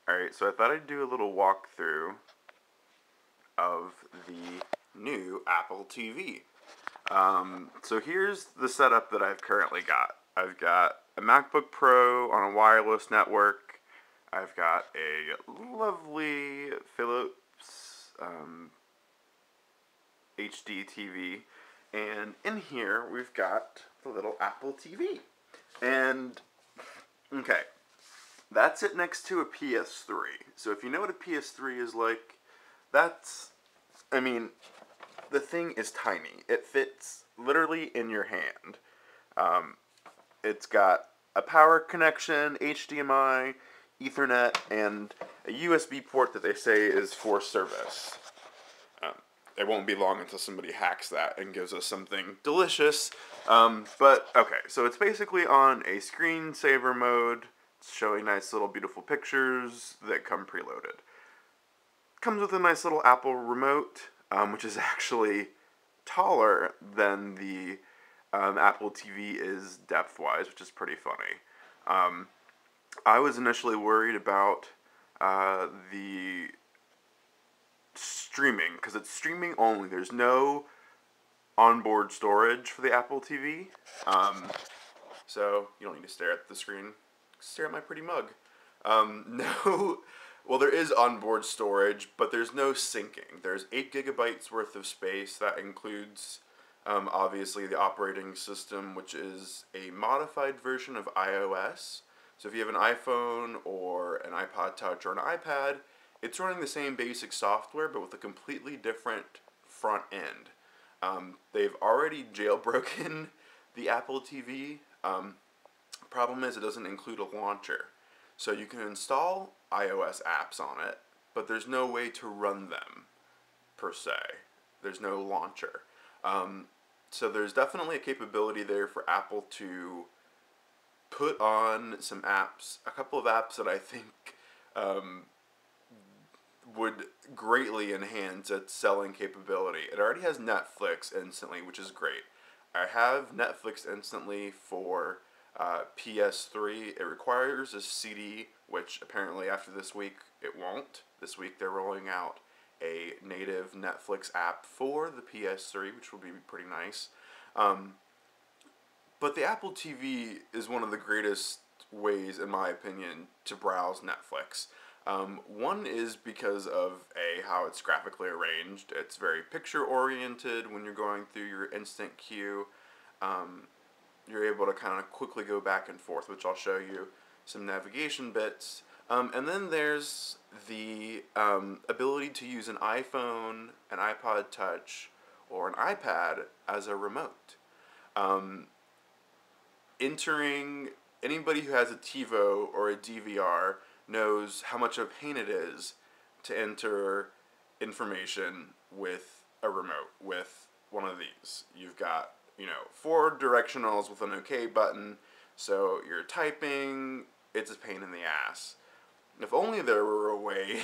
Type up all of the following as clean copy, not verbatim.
Alright, so I thought I'd do a little walkthrough of the new Apple TV. So here's the setup that I've currently got. I've got a MacBook Pro on a wireless network. I've got a lovely Philips HD TV. And in here, we've got the little Apple TV. And, okay, that's it next to a PS3. So if you know what a PS3 is like, I mean, the thing is tiny. It fits literally in your hand. It's got a power connection, HDMI, Ethernet, and a USB port that they say is for service. It won't be long until somebody hacks that and gives us something delicious. But, okay, so it's basically on a screensaver mode. It's showing nice little beautiful pictures that come preloaded. Comes with a nice little Apple remote, which is actually taller than the Apple TV is depth-wise, which is pretty funny. I was initially worried about the streaming, because it's streaming only. There's no onboard storage for the Apple TV, so you don't need to stare at the screen. Stare at my pretty mug. Well, there is onboard storage, but there's no syncing. There's 8 gigabytes worth of space. That includes, obviously, the operating system, which is a modified version of iOS. So if you have an iPhone or an iPod Touch or an iPad, it's running the same basic software, but with a completely different front end. They've already jailbroken the Apple TV. Problem is, it doesn't include a launcher. So you can install iOS apps on it, but there's no way to run them, per se. There's no launcher. So there's definitely a capability there for Apple to put on some apps, a couple of apps that I think would greatly enhance its selling capability. It already has Netflix instantly, which is great. I have Netflix instantly for PS3. It requires a CD, which apparently after this week it won't. This week they're rolling out a native Netflix app for the PS3, which will be pretty nice. But the Apple TV is one of the greatest ways, in my opinion, to browse Netflix. One is because of how it's graphically arranged. It's very picture-oriented when you're going through your instant queue. You're able to kind of quickly go back and forth, which I'll show you some navigation bits. And then there's the ability to use an iPhone, an iPod Touch, or an iPad as a remote. Anybody who has a TiVo or a DVR knows how much of a pain it is to enter information with a remote, with one of these. You've got, 4 directionals with an OK button, so you're typing, it's a pain in the ass. If only there were a way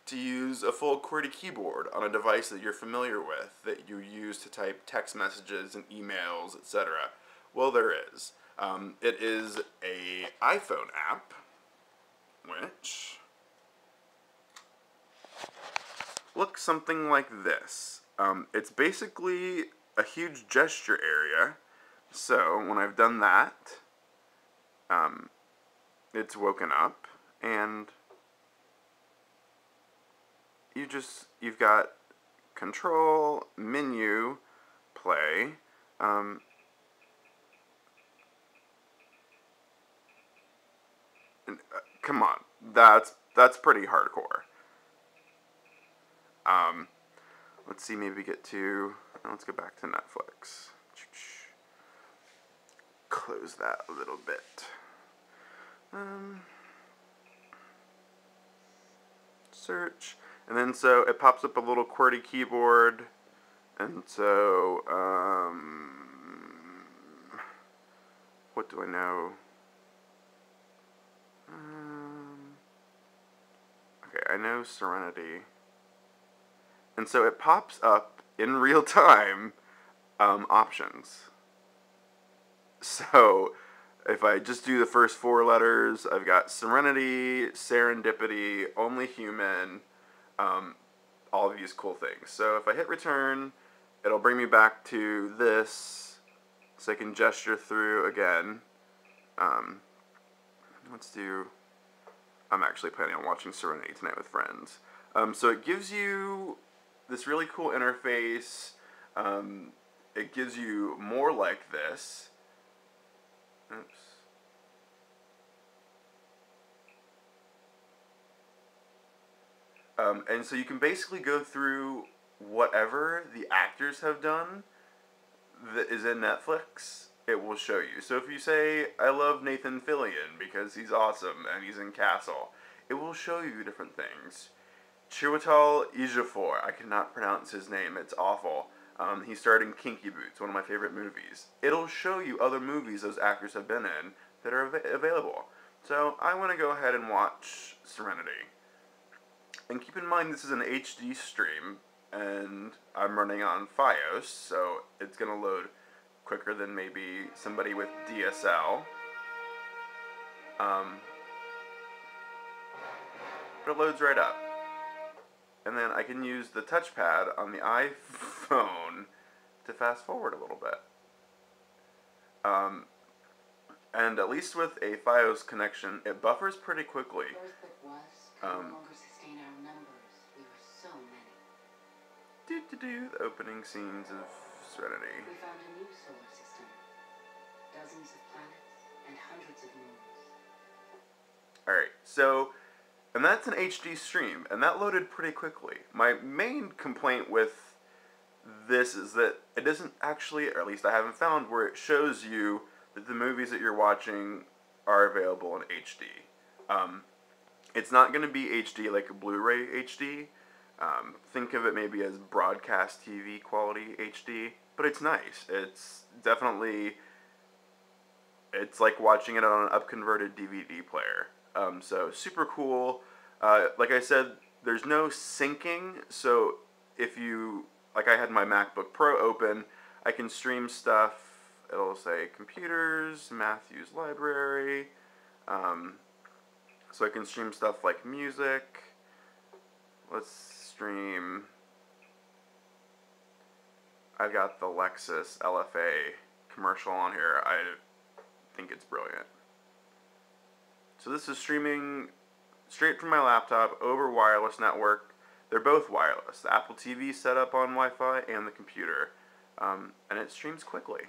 to use a full QWERTY keyboard on a device that you're familiar with, that you use to type text messages and emails, etc. Well, there is. It is an iPhone app, which looks something like this. It's basically a huge gesture area. So when I've done that, it's woken up, and you've got control, menu, play, come on, that's pretty hardcore. Let's see, maybe let's go back to Netflix. Close that a little bit. Search, and then so it pops up a little QWERTY keyboard, and so, what do I know? Okay, I know Serenity. And so it pops up in real time options. So If I just do the first 4 letters, I've got Serenity, Serendipity, Only Human, all of these cool things. So if I hit return, it'll bring me back to this, so I can gesture through again. Let's do, I'm actually planning on watching Serenity tonight with friends. So it gives you this really cool interface. It gives you more like this. Oops. And so you can basically go through whatever the actors have done that is in Netflix, it will show you. So if you say, I love Nathan Fillion because he's awesome and he's in Castle, it will show you different things. Chiwetel Ejiofor, I cannot pronounce his name, it's awful. He starred in Kinky Boots, one of my favorite movies. It'll show you other movies those actors have been in that are available. So I want to go ahead and watch Serenity. And keep in mind this is an HD stream, and I'm running on Fios, so it's going to load quicker than maybe somebody with DSL. But it loads right up. And then I can use the touchpad on the iPhone to fast forward a little bit. And at least with a Fios connection, it buffers pretty quickly. The opening scenes of Serenity. We found a new solar system. Dozens of planets and hundreds of moons. Alright, so, and that's an HD stream, and that loaded pretty quickly. My main complaint with this is that it doesn't actually, or at least I haven't found, where it shows you that the movies that you're watching are available in HD. It's not going to be HD like a Blu-ray HD. Think of it maybe as broadcast TV quality HD, but it's nice. It's definitely, it's like watching it on an upconverted DVD player. So super cool. Like I said, there's no syncing, so if you, like I had my MacBook Pro open, I can stream stuff. It'll say computers, Matthew's library, so I can stream stuff like music. Let's stream, I've got the Lexus LFA commercial on here. I think it's brilliant. So this is streaming straight from my laptop over wireless network. They're both wireless. The Apple TV set up on Wi-Fi and the computer. And it streams quickly.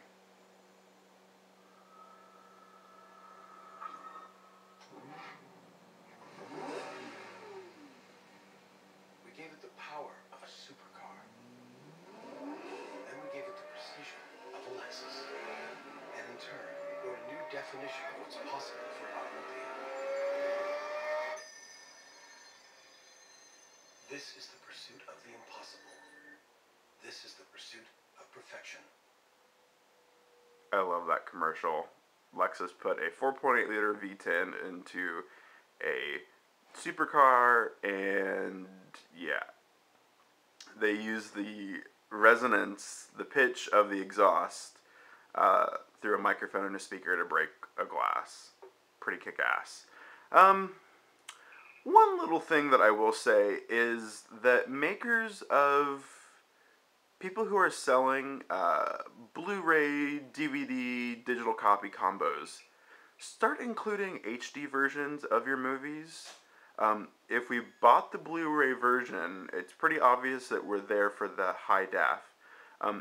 We gave it the power of a supercar. Then we gave it the precision of a Lexus. And in turn, wrote a new definition of what's possible for an automobile. This is the pursuit of the impossible. This is the pursuit of perfection. I love that commercial. Lexus put a 4.8 liter V10 into a supercar, and yeah, they use the resonance, the pitch of the exhaust through a microphone and a speaker to break a glass. Pretty kick-ass. One little thing that I will say is that makers of, people who are selling Blu-ray, DVD, digital copy combos, start including HD versions of your movies. If we bought the Blu-ray version, it's pretty obvious that we're there for the high def.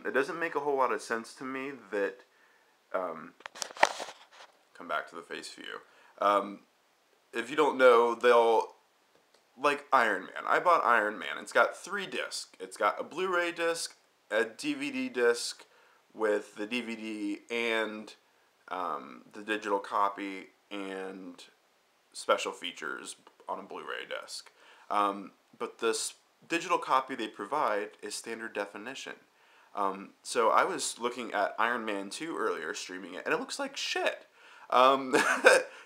It doesn't make a whole lot of sense to me that, come back to the face view. If you don't know, they'll, like Iron Man. I bought Iron Man. It's got 3 discs. It's got a Blu-ray disc, a DVD disc with the DVD and the digital copy and special features on a Blu-ray disc. But this digital copy they provide is standard definition. So I was looking at Iron Man 2 earlier, streaming it, and it looks like shit.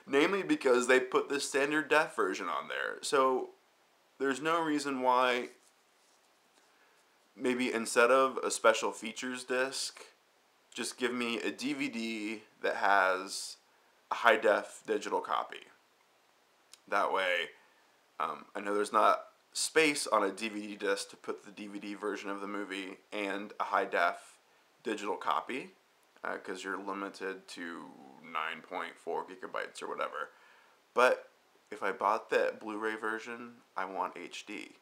Namely because they put the standard def version on there. So there's no reason why maybe instead of a special features disc, just give me a DVD that has a high-def digital copy. That way, I know there's not space on a DVD disc to put the DVD version of the movie and a high-def digital copy, because you're limited to 9.4 gigabytes or whatever. But if I bought the Blu-ray version, I want HD.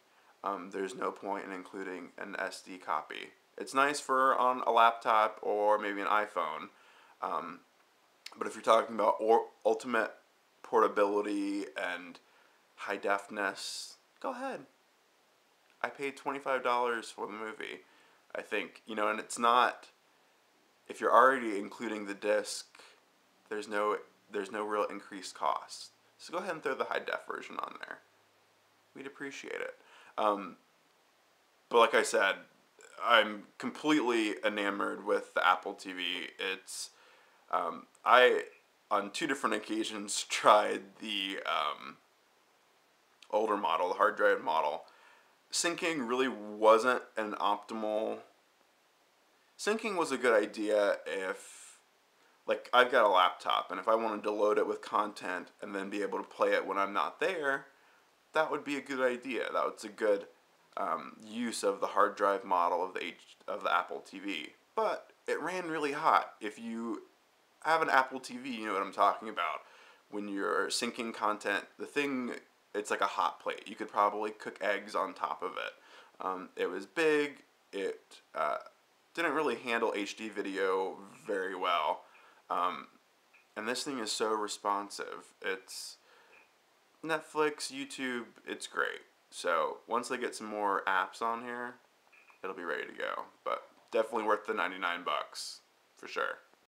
There's no point in including an SD copy. It's nice for on a laptop or maybe an iPhone, but if you're talking about ultimate portability and high defness, go ahead. I paid $25 for the movie. I think, and it's not, if you're already including the disc, there's no real increased cost. So go ahead and throw the high def version on there. We'd appreciate it. But like I said, I'm completely enamored with the Apple TV. It's, I, on 2 different occasions, tried the older model, the hard drive model. Syncing really wasn't an optimal. Syncing was a good idea if, like, I've got a laptop, and if I wanted to load it with content and then be able to play it when I'm not there, that would be a good idea. That was a good use of the hard drive model of the Apple TV. But it ran really hot. If you have an Apple TV, you know what I'm talking about. When you're syncing content, the thing, it's like a hot plate. You could probably cook eggs on top of it. It was big. It didn't really handle HD video very well. And this thing is so responsive. It's Netflix, YouTube, it's great. So once they get some more apps on here, it'll be ready to go. But definitely worth the $99 for sure.